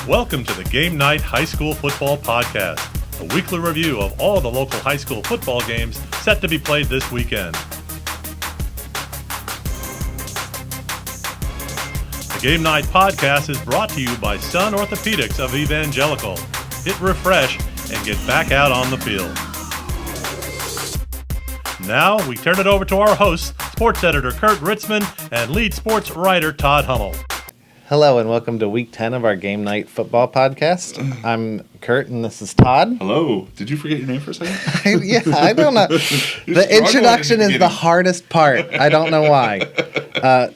Welcome to the Game Night High School Football Podcast, a weekly review of all the local high school football games set to be played this weekend. The Game Night Podcast is brought to you by Sun Orthopedics of Evangelical. Hit refresh and get back out on the field. Now, we turn it over to our hosts, sports editor Kurt Ritzman and lead sports writer Todd Hummel. Hello and welcome to week 10 of our Game Night Football Podcast. I'm Kurt and this is Todd. Hello. Did you forget your name for a second? I don't know. The introduction is the hardest part. I don't know why.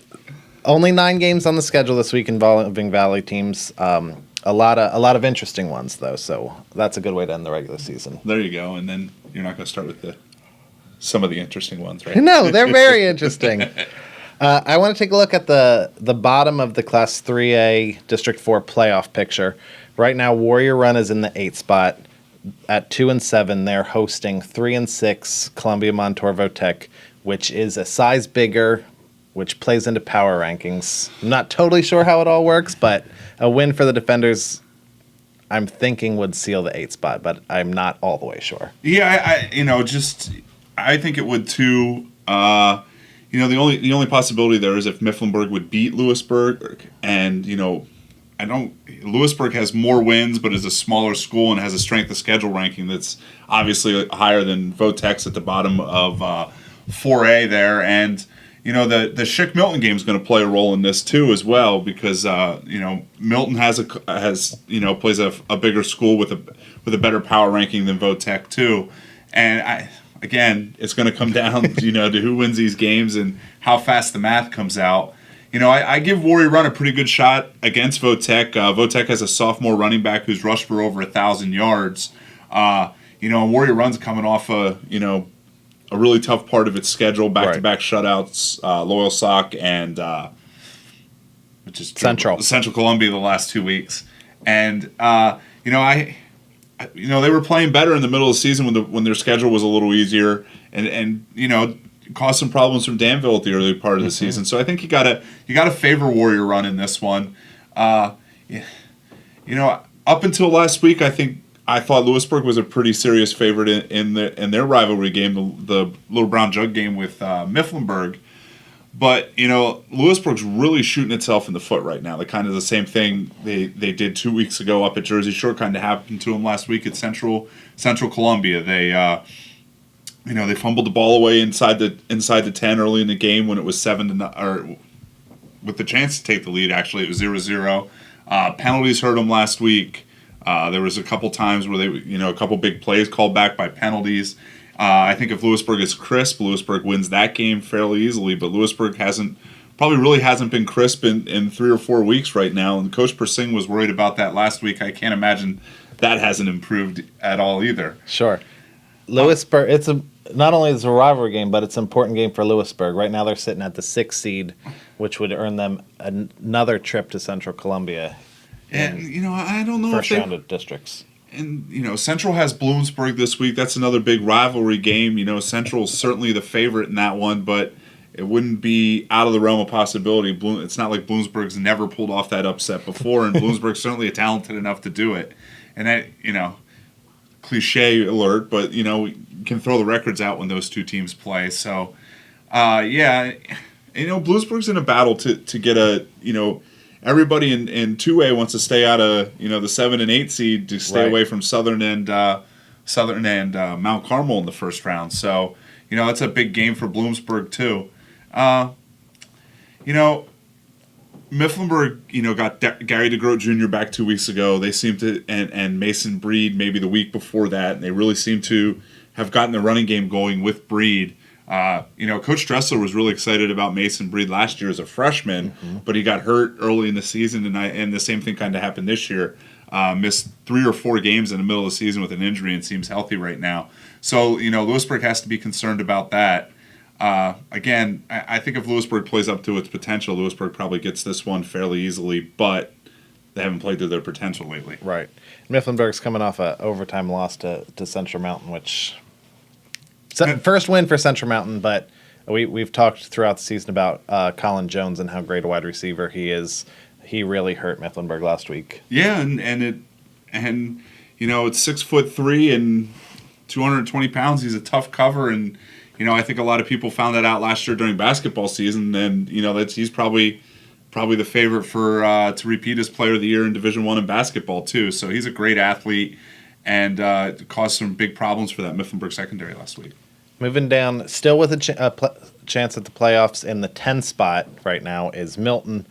Only 9 games on the schedule this week involving Valley teams. A lot of interesting ones though, so that's a good way to end the regular season. There you go. And then you're not going to start with some of the interesting ones, right? No, they're very interesting. I want to take a look at the bottom of the Class 3A District 4 playoff picture. Right now, Warrior Run is in the 8th spot. At 2-7, they're hosting 3-6 Columbia Montour Votech, which is a size bigger, which plays into power rankings. I'm not totally sure how it all works, but a win for the Defenders, I'm thinking, would seal the 8th spot, but I'm not all the way sure. Yeah, I think it would too. The only possibility there is if Mifflinburg would beat Lewisburg, and Lewisburg has more wins, but is a smaller school and has a strength of schedule ranking that's obviously higher than Votech's at the bottom of 4A there, and the Schick Milton game is going to play a role in this too as well because Milton plays a bigger school with a better power ranking than Votech too, and Again, it's going to come down to who wins these games and how fast the math comes out. I give Warrior Run a pretty good shot against Votech. Votech has a sophomore running back who's rushed for over 1,000 yards. And Warrior Run's coming off a really tough part of its schedule, back-to-back shutouts, Loyal Sock and which is Central Columbia the last 2 weeks. And they were playing better in the middle of the season when their schedule was a little easier, and caused some problems from Danville at the early part of the season. So I think you gotta favor Warrior Run in this one. Up until last week, I thought Lewisburg was a pretty serious favorite in their rivalry game, the Little Brown Jug game with Mifflinburg. But, Lewisburg's really shooting itself in the foot right now. Kind of the same thing they did 2 weeks ago up at Jersey Shore kind of happened to them last week at Central Columbia. They fumbled the ball away inside the 10 early in the game when it was 7-0, or with the chance to take the lead. Actually, it was 0-0. Penalties hurt them last week. There was a couple times where a couple big plays called back by penalties. I think if Lewisburg is crisp, Lewisburg wins that game fairly easily, but Lewisburg hasn't been crisp in 3 or 4 weeks right now, and Coach Persing was worried about that last week. I can't imagine that hasn't improved at all either. Sure. Lewisburg, not only is it a rivalry game, but it's an important game for Lewisburg. Right now they're sitting at the 6th seed, which would earn them another trip to Central Columbia. And, I don't know first round of districts. And, Central has Bloomsburg this week. That's another big rivalry game. Central's certainly the favorite in that one, but it wouldn't be out of the realm of possibility. It's not like Bloomsburg's never pulled off that upset before, and Bloomsburg's certainly talented enough to do it. And that, cliche alert, but, you can throw the records out when those two teams play. So, Bloomsburg's in a battle to get everybody in 2A wants to stay out of the 7 and 8 seed to stay away from Southern and Mount Carmel in the first round. So it's a big game for Bloomsburg too. Mifflinburg got Gary DeGroat Jr. back 2 weeks ago. They seem to and Mason Breed maybe the week before that, and they really seem to have gotten the running game going with Breed. Coach Dressler was really excited about Mason Breed last year as a freshman, but he got hurt early in the season, and the same thing kind of happened this year. Missed 3 or 4 games in the middle of the season with an injury and seems healthy right now. So, Lewisburg has to be concerned about that. Again, I think if Lewisburg plays up to its potential, Lewisburg probably gets this one fairly easily, but they haven't played to their potential lately. Right. Mifflinburg's coming off an overtime loss to Central Mountain, which... first win for Central Mountain, but we've talked throughout the season about Colin Jones and how great a wide receiver he is. he really hurt Mifflinburg last week. Yeah, and it's 6'3" and 220 pounds. He's a tough cover, and I think a lot of people found that out last year during basketball season, and he's probably the favorite for to repeat as Player of the Year in Division I in basketball too. So he's a great athlete, and caused some big problems for that Mifflinburg secondary last week. Moving down, still with a chance at the playoffs in the 10 spot right now is Milton.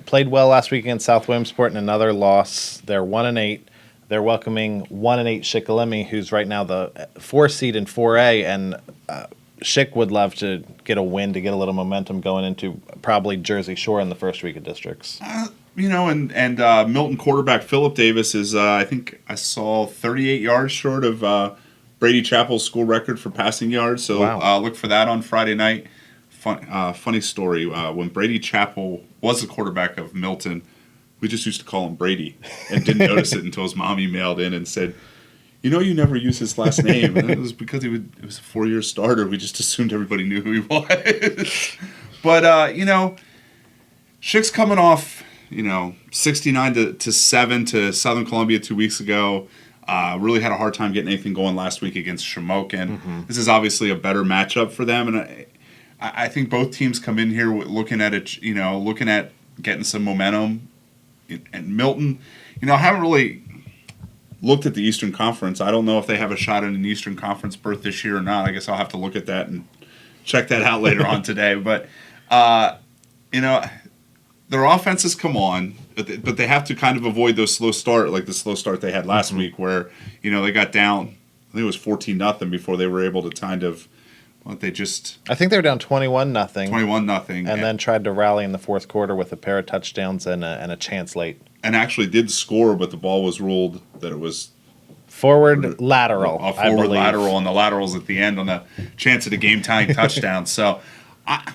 Played well last week against South Williamsport in another loss. They're 1-8. They're welcoming 1-8 Shikellamy, who's right now the 4 seed in 4A, and Schick would love to get a win to get a little momentum going into probably Jersey Shore in the first week of districts. Milton quarterback Philip Davis is, I think I saw 38 yards short of Brady Chappell's school record for passing yards. So wow. Look for that on Friday night. Funny story. When Brady Chappell was the quarterback of Milton, we just used to call him Brady and didn't notice it until his mom emailed in and said, you never use his last name. And it was because it was a 4-year starter. We just assumed everybody knew who he was. But, Schick's coming off, 69-7 to Southern Columbia 2 weeks ago. Really had a hard time getting anything going last week against Shamokin. Mm-hmm. This is obviously a better matchup for them. And I think both teams come in here looking at it, looking at getting some momentum. And Milton, I haven't really looked at the Eastern Conference. I don't know if they have a shot at an Eastern Conference berth this year or not. I guess I'll have to look at that and check that out later on today. But, their offenses come on, but they have to kind of avoid those slow start, like the slow start they had last week where, they got down, I think it was 14-0 before they were able to kind of, I think they were down 21-0. 21-0. And then tried to rally in the fourth quarter with a pair of touchdowns and a chance late. And actually did score, but the ball was ruled that it was forward lateral. A forward lateral, and the lateral's at the end on the chance at a game-tying touchdown. So, I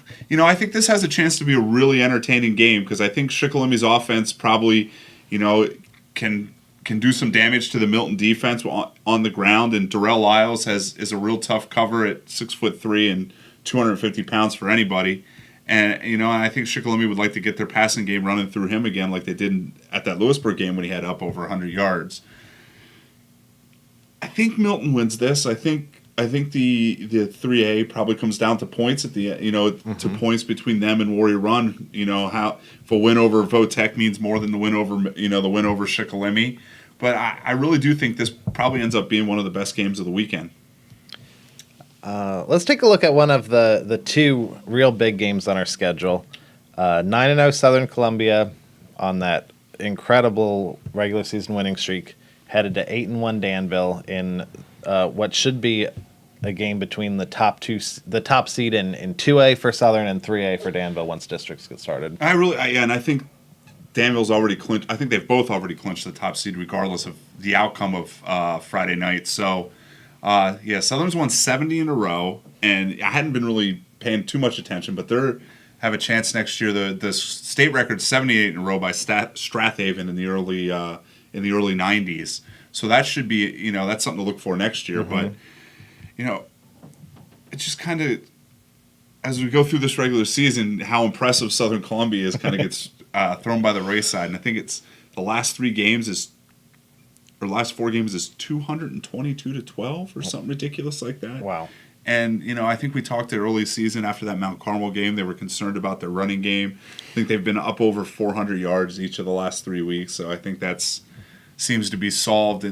think this has a chance to be a really entertaining game because I think Shikelamy's offense probably, can do some damage to the Milton defense on the ground. And Darrell Lyles is a real tough cover at 6'3" and 250 pounds for anybody. And, I think Shikellamy would like to get their passing game running through him again like they did at that Lewisburg game when he had up over 100 yards. I think Milton wins this. I think the 3A probably comes down to points at the to points between them and Warrior Run. How if a win over Votech means more than the win over Shikellamy. But I really do think this probably ends up being one of the best games of the weekend. Let's take a look at one of the two real big games on our schedule. 9-0 Southern Columbia on that incredible regular season winning streak, headed to 8-1 Danville in what should be a game between the top seed in 2A for Southern and 3A for Danville once districts get started. And I think Danville's already clinched. I think they've both already clinched the top seed regardless of the outcome of Friday night. So, Southern's won 70 in a row, and I hadn't been really paying too much attention, but they're have a chance next year. The state record's 78 in a row by Strathaven in the early 90s. So that should be, that's something to look for next year. Mm-hmm. But, it just kind of, as we go through this regular season, how impressive Southern Columbia is kind of gets thrown by the wayside. And I think it's the last 4 games is 222-12 or something ridiculous like that. Wow. And, I think we talked the early season after that Mount Carmel game. They were concerned about their running game. I think they've been up over 400 yards each of the last 3 weeks. So I think seems to be solved.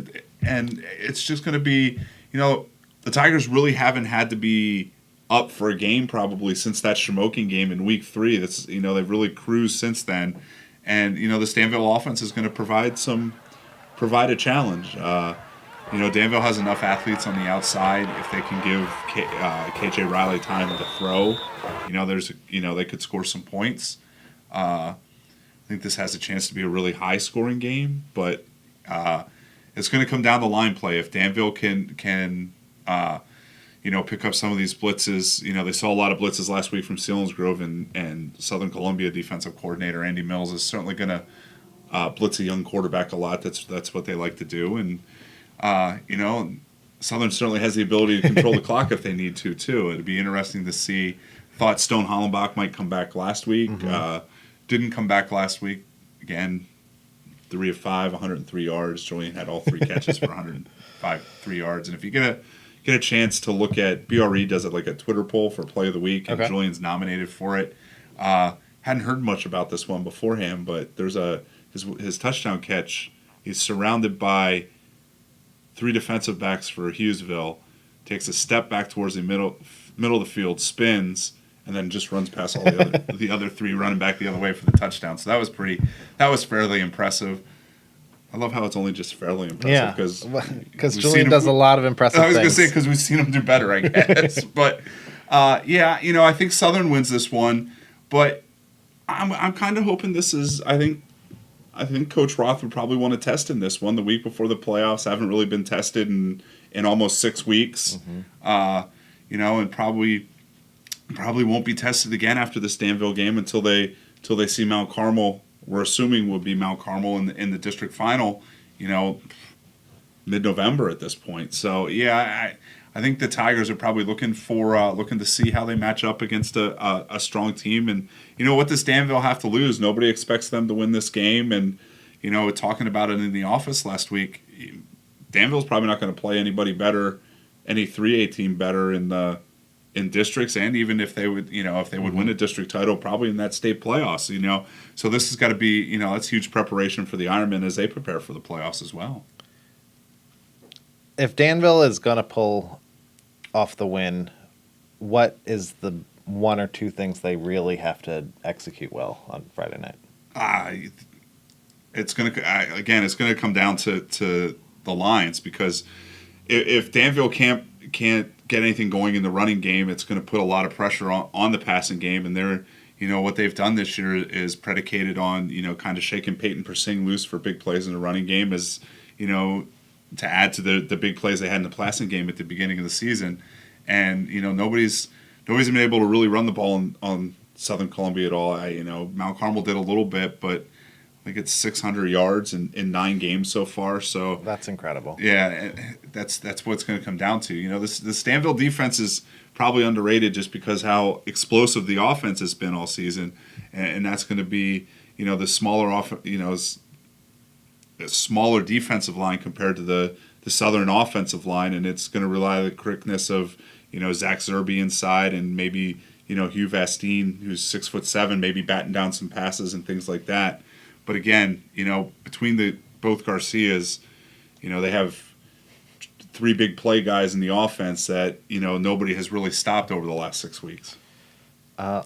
And it's just going to be, the Tigers really haven't had to be up for a game probably since that Shamokin game in week 3. That's, they've really cruised since then. And, the Danville offense is going to provide a challenge. Danville has enough athletes on the outside. If they can give KJ Riley time to throw, they could score some points. I think this has a chance to be a really high-scoring game, but it's going to come down to line play. If Danville can pick up some of these blitzes, they saw a lot of blitzes last week from Selinsgrove, and Southern Columbia defensive coordinator Andy Mills is certainly going to blitz a young quarterback a lot. That's what they like to do, and Southern certainly has the ability to control the clock if they need to too. It'd be interesting to see. Thought Stone Hollenbach might come back last week. Mm-hmm. Didn't come back last week. again, 3 of 5, 103 yards. Julian had all 3 catches for 103 yards. And if you get a chance to look at, BRE does it like a Twitter poll for Play of the Week, and Julian's nominated for it. Hadn't heard much about this one beforehand, but there's his touchdown catch. He's surrounded by 3 defensive backs for Hughesville, takes a step back towards the middle of the field, spins, and then just runs past all the other 3 running back the other way for the touchdown. So that was fairly impressive. I love how it's only just fairly impressive because Julian does a lot of impressive things. I was going to say because we've seen him do better, I guess. But I think Southern wins this one, but I'm kind of hoping this is. I think Coach Roth would probably want to test in this one the week before the playoffs. Haven't really been tested in almost 6 weeks, and probably won't be tested again after the Danville game until they see Mount Carmel. We're assuming would be Mount Carmel in the district final, mid-November at this point. So I think the Tigers are probably looking to see how they match up against a strong team. And what does Danville have to lose? Nobody expects them to win this game. And talking about it in the office last week, Danville's probably not going to play anybody better, any 3A team better in districts, and even if they would win a district title, probably in that state playoffs. So this has got to be that's huge preparation for the Ironmen as they prepare for the playoffs as well. If Danville is going to pull off the win, what is the 1 or 2 things they really have to execute well on Friday night? It's going to come down to the Lions, because if Danville can't get anything going in the running game, it's going to put a lot of pressure on the passing game. And they're, what they've done this year is predicated on, kind of shaking Peyton Persing loose for big plays in the running game, as, to add to the big plays they had in the passing game at the beginning of the season. And, nobody's been able to really run the ball on Southern Columbia at all. Mount Carmel did a little bit, but I think it's 600 yards in 9 games so far. So that's incredible. Yeah, that's what it's going to come down to. This Danville defense is probably underrated just because how explosive the offense has been all season, and that's going to be the smaller defensive line compared to the Southern offensive line, and it's going to rely on the quickness of Zach Zerby inside, and maybe Hugh Vastine, who's 6'7", maybe batting down some passes and things like that. But again, between both Garcias, they have 3 big play guys in the offense that, nobody has really stopped over the last 6 weeks.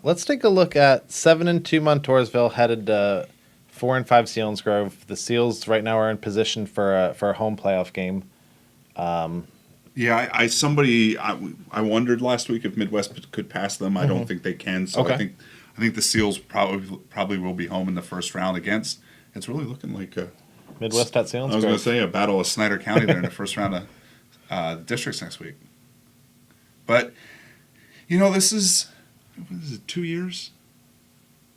Let's take a look at 7-2 Montoursville headed to 4-5 Selinsgrove. The Seals right now are in position for a home playoff game. I wondered last week if Midwest could pass them. I don't think they can. So okay. I think the Seals probably will be home in the first round against. It's really looking like a Midwest at Selinsgrove. I was going to say a battle of Snyder County there in the first round of districts next week. But this is 2 years.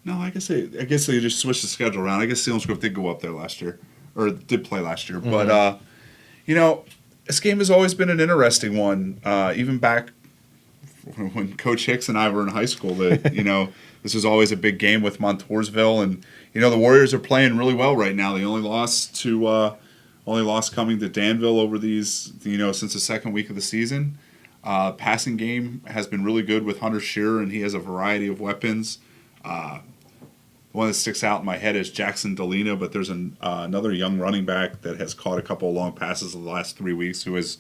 No, I guess they just switched the schedule around. I guess Selinsgrove did go up there last year, or did play last year. Mm-hmm. But this game has always been an interesting one. Even back when Coach Hicks and I were in high school, that this was always a big game with Montoursville, and the Warriors are playing really well right now. They only lost coming to Danville over these since the second week of the season. Passing game has been really good with Hunter Shearer, and he has a variety of weapons. One that sticks out in my head is Jackson Delina, but there's another young running back that has caught a couple of long passes in the last 3 weeks who has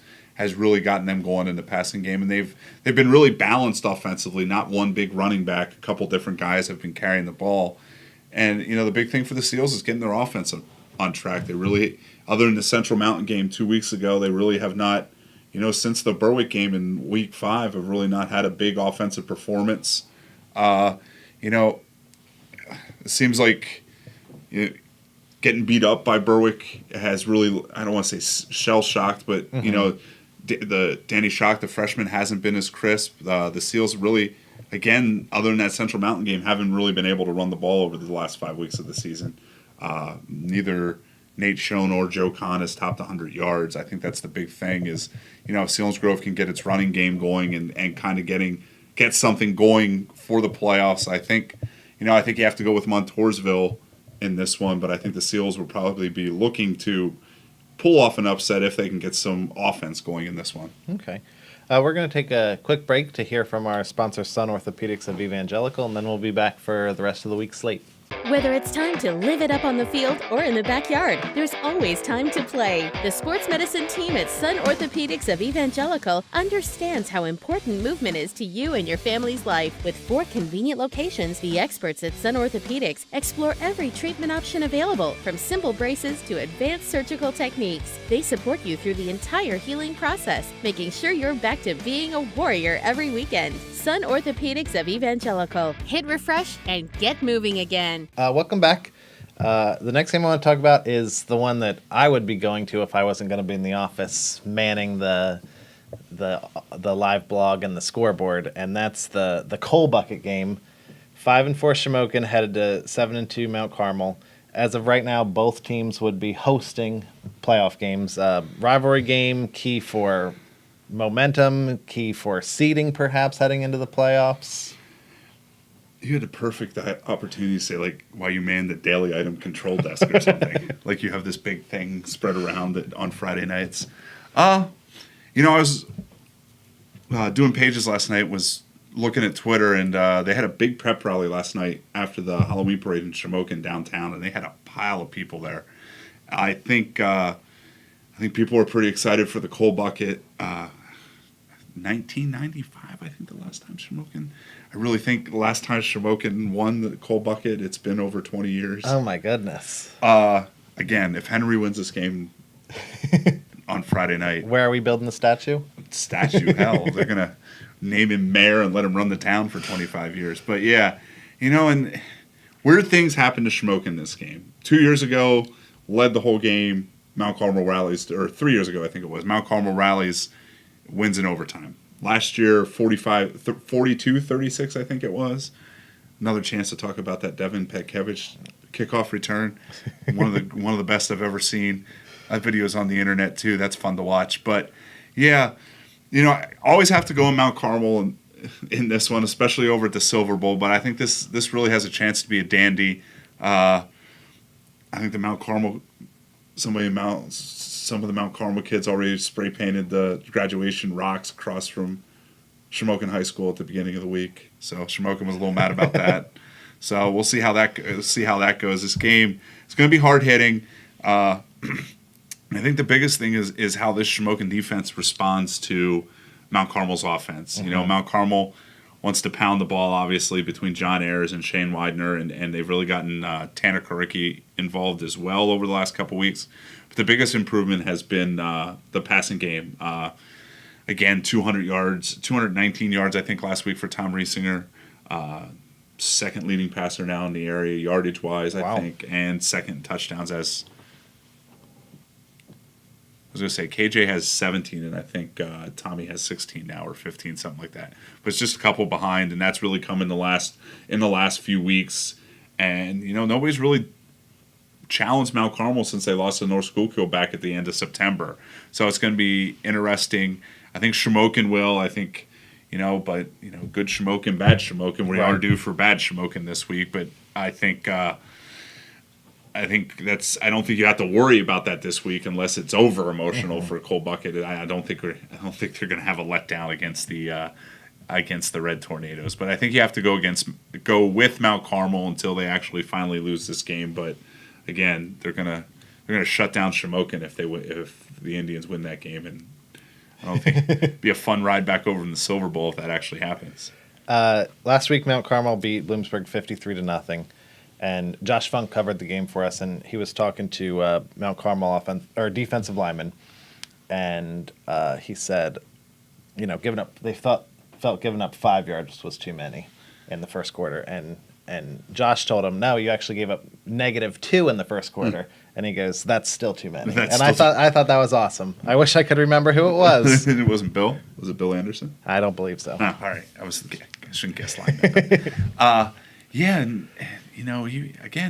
really gotten them going in the passing game, and they've been really balanced offensively. Not one big running back, a couple different guys have been carrying the ball, and the big thing for the Seals is getting their offense on track. They really, other than the Central Mountain game 2 weeks ago, they really have not, since the Berwick game in week 5, have really not had a big offensive performance. It seems like getting beat up by Berwick has really, I don't want to say shell-shocked, but, mm-hmm. The Danny Schock, the freshman, hasn't been as crisp. The Seals really, again, other than that Central Mountain game, haven't really been able to run the ball over the last 5 weeks of the season. Neither Nate Schoen or Joe Kahn has topped 100 yards. I think that's the big thing is, if Selinsgrove can get its running game going and kind of get something going for the playoffs. I think you have to go with Montoursville in this one, but I think the Seals will probably be looking to pull off an upset if they can get some offense going in this one. Okay. We're going to take a quick break to hear from our sponsor, Sun Orthopedics of Evangelical, and then we'll be back for the rest of the week's slate. Whether it's time to live it up on the field or in the backyard, there's always time to play. The sports medicine team at Sun Orthopedics of Evangelical understands how important movement is to you and your family's life. With 4 convenient locations, the experts at Sun Orthopedics explore every treatment option available, from simple braces to advanced surgical techniques. They support you through the entire healing process, making sure you're back to being a warrior every weekend. Sun Orthopedics of Evangelical. Hit refresh and get moving again. Welcome back. The next game I want to talk about is the one that I would be going to if I wasn't going to be in the office manning the live blog and the scoreboard, and that's the Coal Bucket game. 5-4 Shamokin headed to 7-2 Mount Carmel. As of right now, both teams would be hosting playoff games. Rivalry game, key for momentum, key for seeding perhaps heading into the playoffs. You had a perfect opportunity to say, like, why you man the daily item control desk or something. Like you have this big thing spread around it on Friday nights. I was doing pages last night, was looking at Twitter, and they had a big prep rally last night after the Halloween parade in Shamokin downtown, and they had a pile of people there. I think people were pretty excited for the Coal Bucket. 1995, I think, the last time Shamokin. I really think the last time Shamokin won the Coal Bucket, it's been over 20 years. Oh, my goodness. Again, if Henry wins this game on Friday night. Where are we building the statue? Statue, hell. They're going to name him mayor and let him run the town for 25 years. But, yeah, and weird things happened to Shamokin this game. 2 years ago, led the whole game. Mount Carmel rallies, or 3 years ago, I think it was. Mount Carmel rallies, wins in overtime. Last year, 42-36, I think it was. Another chance to talk about that Devin Petkevich kickoff return. One of the best I've ever seen. That video is on the internet too. That's fun to watch. But yeah, I always have to go in Mount Carmel in this one, especially over at the Silver Bowl. But I think this really has a chance to be a dandy. I think the Mount Carmel, some of the Mount Carmel kids already spray painted the graduation rocks across from Shamokin High School at the beginning of the week. So Shamokin was a little mad about that. So we'll see how that goes. This game is going to be hard hitting. I think the biggest thing is how this Shamokin defense responds to Mount Carmel's offense. Mm-hmm. Mount Carmel wants to pound the ball, obviously, between John Ayers and Shane Widener, and they've really gotten Tanner Karicki involved as well over the last couple weeks. But the biggest improvement has been the passing game. Again, 200 yards, 219 yards, I think, last week for Tom Riesinger. Second leading passer now in the area, yardage-wise, Wow. I think, and second touchdowns as – I was going to say KJ has 17, and I think Tommy has 16 now or 15, something like that. But it's just a couple behind, and that's really come in the last few weeks. And, nobody's really challenged Mount Carmel since they lost to North Schuylkill back at the end of September. So it's going to be interesting. I think Shamokin will. I think, but, good Shamokin, bad Shamokin. We are due for bad Shamokin this week. But I think I don't think you have to worry about that this week unless it's over emotional for Coal Bucket. I don't think they're going to have a letdown against the Red Tornadoes. But I think you have to go with Mount Carmel until they actually finally lose this game. But again, they're gonna shut down Shamokin if the Indians win that game, and I don't think it'd be a fun ride back over in the Silver Bowl if that actually happens. Last week, Mount Carmel beat Bloomsburg 53-0. And Josh Funk covered the game for us, and he was talking to Mount Carmel defensive lineman, and he said, they felt giving up 5 yards was too many in the first quarter, and Josh told him, no, you actually gave up -2 in the first quarter, and he goes, that's still too many. I thought that was awesome. I wish I could remember who it was. It wasn't Bill. Was it Bill Anderson? I don't believe so. Oh, all right, I shouldn't guess like that. Yeah, and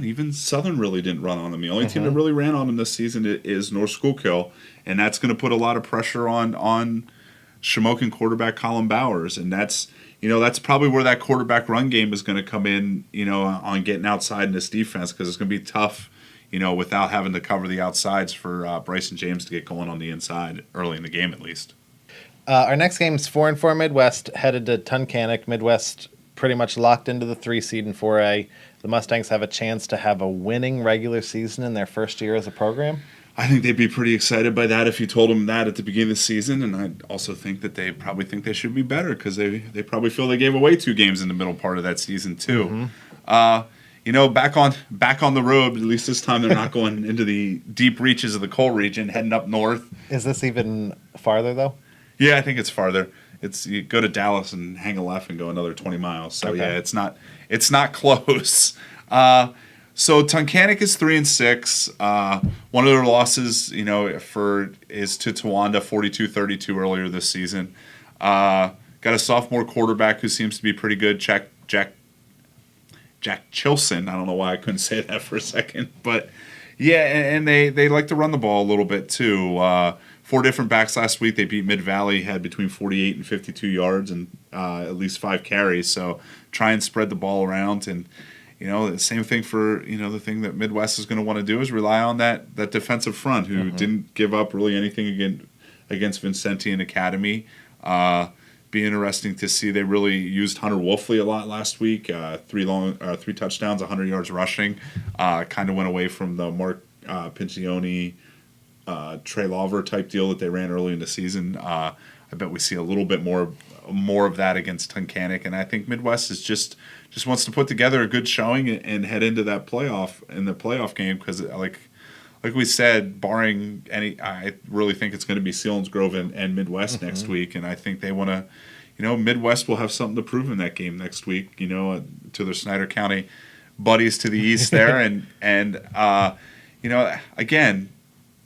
even Southern really didn't run on him. The only team that really ran on him this season is North Schuylkill, and that's going to put a lot of pressure on Shamokin quarterback Colin Bowers, and that's that's probably where that quarterback run game is going to come in, on getting outside in this defense, because it's going to be tough, without having to cover the outsides for Bryson James to get going on the inside early in the game at least. Our next game is 4-4 Midwest, headed to Tunkhannock. Midwest pretty much locked into the 3 seed in 4A. The Mustangs have a chance to have a winning regular season in their first year as a program. I think they'd be pretty excited by that if you told them that at the beginning of the season, and I also think that they probably think they should be better, because they probably feel they gave away 2 games in the middle part of that season too. Mm-hmm. Back on the road, at least this time they're not going into the deep reaches of the coal region, heading up north. Is this even farther though? Yeah, I think it's farther. You go to Dallas and hang a left and go another 20 miles. So okay. Yeah, it's not close. So Tunkhannock is 3-6. One of their losses, is to Towanda, 42-32 earlier this season. Got a sophomore quarterback who seems to be pretty good, Jack Chilson. I don't know why I couldn't say that for a second, but yeah, and they like to run the ball a little bit too. 4 different backs last week. They beat Mid-Valley, had between 48 and 52 yards and at least 5 carries. So try and spread the ball around. And, the same thing for, the thing that Midwest is going to want to do is rely on that defensive front, who mm-hmm. didn't give up really anything against Vincentian Academy. Be interesting to see. They really used Hunter Wolfley a lot last week. 3 touchdowns, 100 yards rushing. Kind of went away from the Mark Pincioni, Trey Lawver type deal that they ran early in the season. I bet we see a little bit more of that against Tunkhannock, and I think Midwest is just wants to put together a good showing and head into that playoff game, because like we said, barring any, I really think it's going to be Selinsgrove and Midwest mm-hmm. next week, and I think they want to, Midwest will have something to prove in that game next week, to their Snyder County buddies to the east there, and again,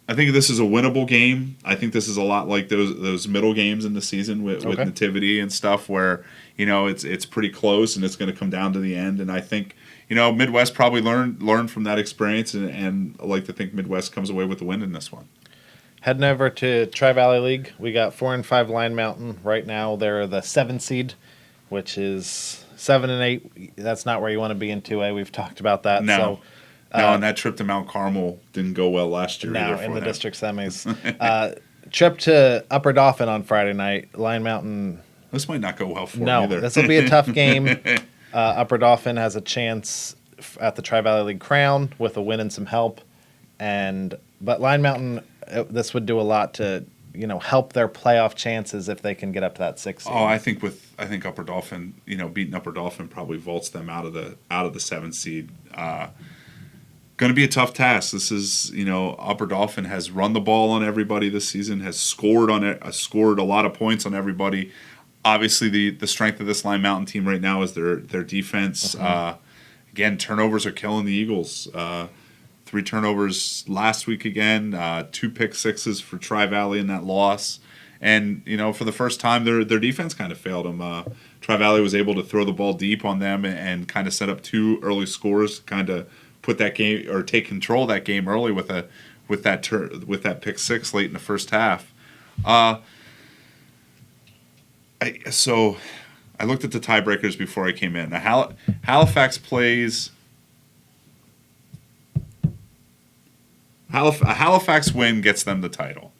I think this is a winnable game. I think this is a lot like those middle games in the season with Nativity and stuff, where it's pretty close and it's going to come down to the end. And I think Midwest probably learned from that experience, and I like to think Midwest comes away with the win in this one. Heading over to Tri-Valley League, we got 4-5 Line Mountain. Right now they're the 7 seed, which is 7-8. That's not where you want to be in 2A. We've talked about that. No. So. And that trip to Mount Carmel didn't go well last year either. No, in the district semis. Trip to Upper Dauphin on Friday night. Line Mountain. This might not go well for them either. No, this will be a tough game. Upper Dauphin has a chance at the Tri-Valley League crown with a win and some help. But Line Mountain, this would do a lot to help their playoff chances if they can get up to that 6 seed. Oh, I think Upper Dauphin, beating Upper Dauphin probably vaults them out of the 7 seed. Going to be a tough task. This is, Upper Dauphin has run the ball on everybody this season, has scored a lot of points on everybody. Obviously, the strength of this Line Mountain team right now is their defense. Mm-hmm. Again, turnovers are killing the Eagles. 3 turnovers last week again. 2 pick sixes for Tri-Valley in that loss. And, for the first time, their defense kind of failed them. Tri-Valley was able to throw the ball deep on them and kind of set up 2 early scores, kind of put that game or take control of that game early with that pick 6 late in the first half. So I looked at the tiebreakers before I came in. Now, Halifax plays. A Halifax win gets them the title.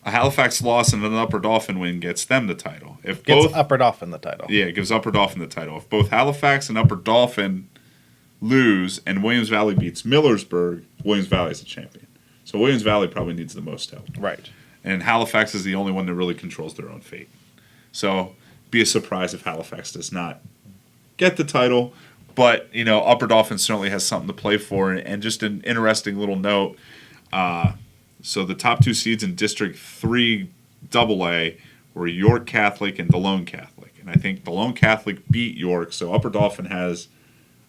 A Halifax loss and an Upper Dauphin win gets them the title. Gives Upper Dauphin the title. Yeah, it gives Upper Dauphin the title. If both Halifax and Upper Dauphin lose and Williams Valley beats Millersburg, Williams Valley is the champion. So Williams Valley probably needs the most help. Right. And Halifax is the only one that really controls their own fate. So be a surprise if Halifax does not get the title. But, Upper Dauphin certainly has something to play for. And just an interesting little note, so the top 2 seeds in District 3 AA were York Catholic and DeLone Catholic. And I think DeLone Catholic beat York, so Upper Dauphin has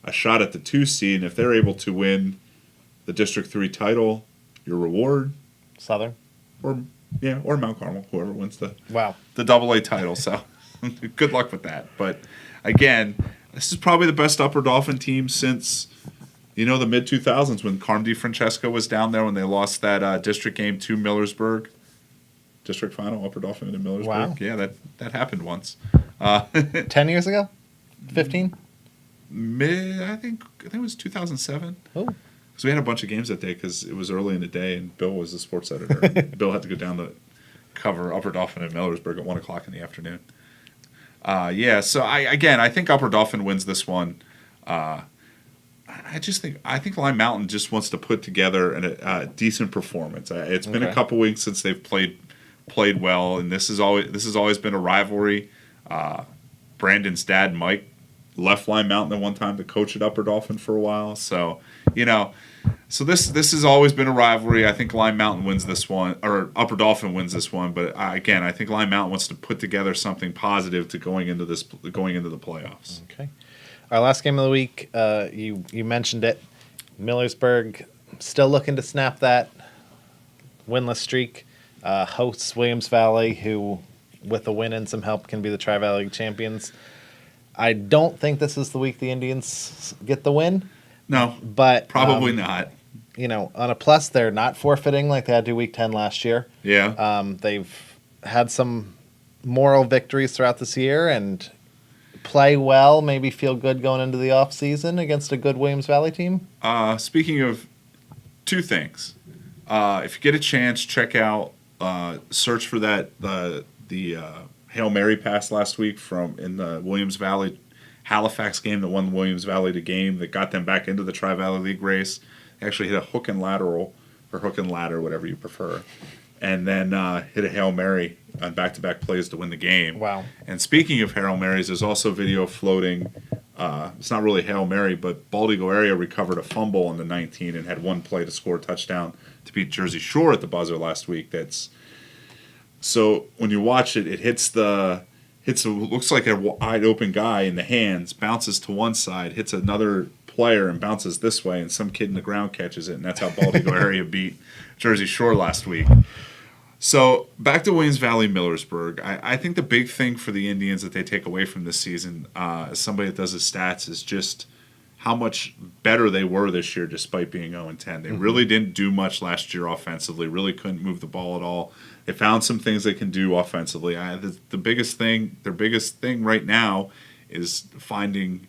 a shot at the 2 seed, and if they're able to win the District 3 title, your reward, Southern, or Mount Carmel, whoever wins the AA title. So good luck with that. But again, this is probably the best Upper Dauphin team since the mid 2000s when Carm DiFrancesco was down there when they lost that district game to Millersburg. district final, Upper Dauphin and Millersburg. Wow. Yeah, that happened once. 10 years ago? 15? I think it was 2007. Oh. Because we had a bunch of games that day because it was early in the day and Bill was the sports editor. Bill had to go down to cover Upper Dauphin and Millersburg at 1 o'clock in the afternoon. So I think Upper Dauphin wins this one. I think Lime Mountain just wants to put together a decent performance. It's been a couple weeks since they've played well, and this has always been a rivalry. Brandon's dad, Mike, left Lime Mountain at one time to coach at Upper Dauphin for a while. So, this has always been a rivalry. I think Lime Mountain wins this one, or Upper Dauphin wins this one. But I think Lime Mountain wants to put together something positive to going into the playoffs. Okay. Our last game of the week, you mentioned it. Millersburg still looking to snap that winless streak. Hosts Williams Valley, who, with a win and some help, can be the Tri-Valley League champions. I don't think this is the week the Indians get the win. No, but probably not. On a plus, they're not forfeiting like they had to week 10 last year. Yeah. They've had some moral victories throughout this year and play well, maybe feel good going into the off season against a good Williams Valley team. Speaking of two things, if you get a chance, check out, search for the Hail Mary pass last week in the Williams Valley Halifax game that won Williams Valley the game that got them back into the Tri-Valley League race. They actually hit a hook and lateral, or hook and ladder, whatever you prefer, and then hit a Hail Mary on back-to-back plays to win the game. Wow. And speaking of Hail Marys, there's also video floating. It's not really Hail Mary, but Bald Eagle area recovered a fumble on the 19 and had one play to score a touchdown to beat Jersey Shore at the buzzer last week. So when you watch it, it looks like a wide open guy in the hands, bounces to one side, hits another player and bounces this way, and some kid in the ground catches it, and that's how Bald Eagle area beat Jersey Shore last week. So back to Williams Valley Millersburg. I think the big thing for the Indians that they take away from this season, as somebody that does the stats, is just how much better they were this year despite being 0-10. They really didn't do much last year offensively, really couldn't move the ball at all. They found some things they can do offensively. Their biggest thing right now is finding,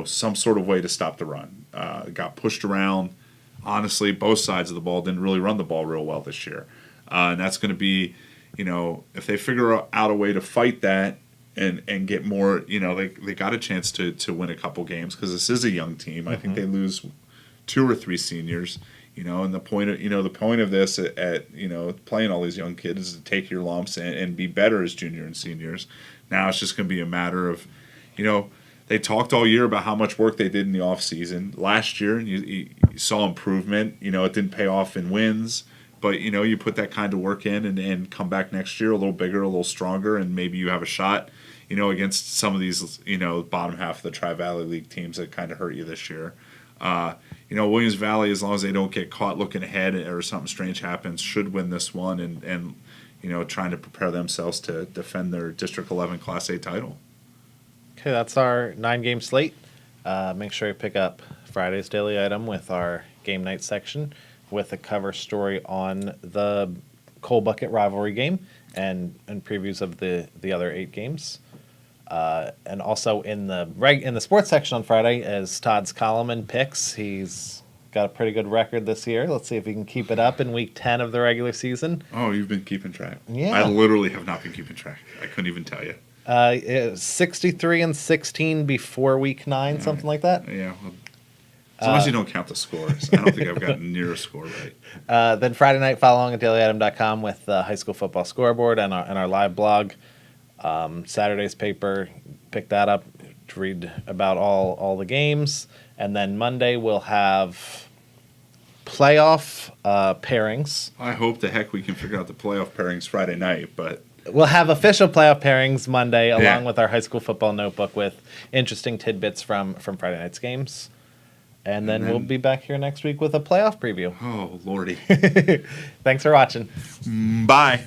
some sort of way to stop the run. Got pushed around. Honestly, both sides of the ball didn't really run the ball real well this year. And that's going to be, if they figure out a way to fight that and get more, they got a chance to win a couple games because this is a young team. I think they lose 2 or 3 seniors. And the point of this at playing all these young kids is to take your lumps and be better as junior and seniors. Now it's just going to be a matter of, they talked all year about how much work they did in the off season last year, and you saw improvement. It didn't pay off in wins, but you put that kind of work in and come back next year a little bigger, a little stronger, and maybe you have a shot, against some of these, bottom half of the Tri-Valley League teams that kind of hurt you this year. Williams Valley, as long as they don't get caught looking ahead or something strange happens, should win this one and trying to prepare themselves to defend their District 11 Class A title. Okay, that's our 9-game slate. Make sure you pick up Friday's daily item with our game night section with a cover story on the Coal Bucket rivalry game and previews of the other 8 games. And also in the sports section on Friday is Todd's column and picks. He's got a pretty good record this year. Let's see if he can keep it up in week 10 of the regular season. Oh, you've been keeping track. Yeah. I literally have not been keeping track. I couldn't even tell you. It was 63-16 before week 9, something like that. Yeah. Well, as long as you don't count the scores. I don't think I've gotten near a score right. Then Friday night, follow along at dailyitem.com with the high school football scoreboard and our live blog. Saturday's paper, pick that up to read about all the games. And then Monday we'll have playoff pairings. I hope the heck we can figure out the playoff pairings Friday night, but we'll have official playoff pairings Monday along with our high school football notebook with interesting tidbits from Friday night's games. And then we'll be back here next week with a playoff preview. Oh, Lordy. Thanks for watching. Bye.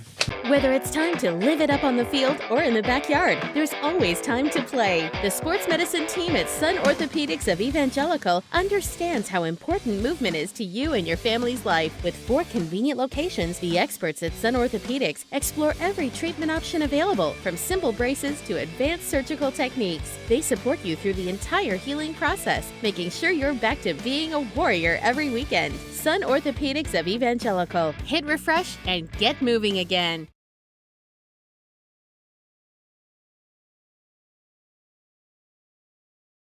Whether it's time to live it up on the field or in the backyard, there's always time to play. The sports medicine team at Sun Orthopedics of Evangelical understands how important movement is to you and your family's life. With 4 convenient locations, the experts at Sun Orthopedics explore every treatment option available, from simple braces to advanced surgical techniques. They support you through the entire healing process, making sure you're back to being a warrior every weekend. Sun Orthopedics of Evangelical. Hit refresh and get moving again.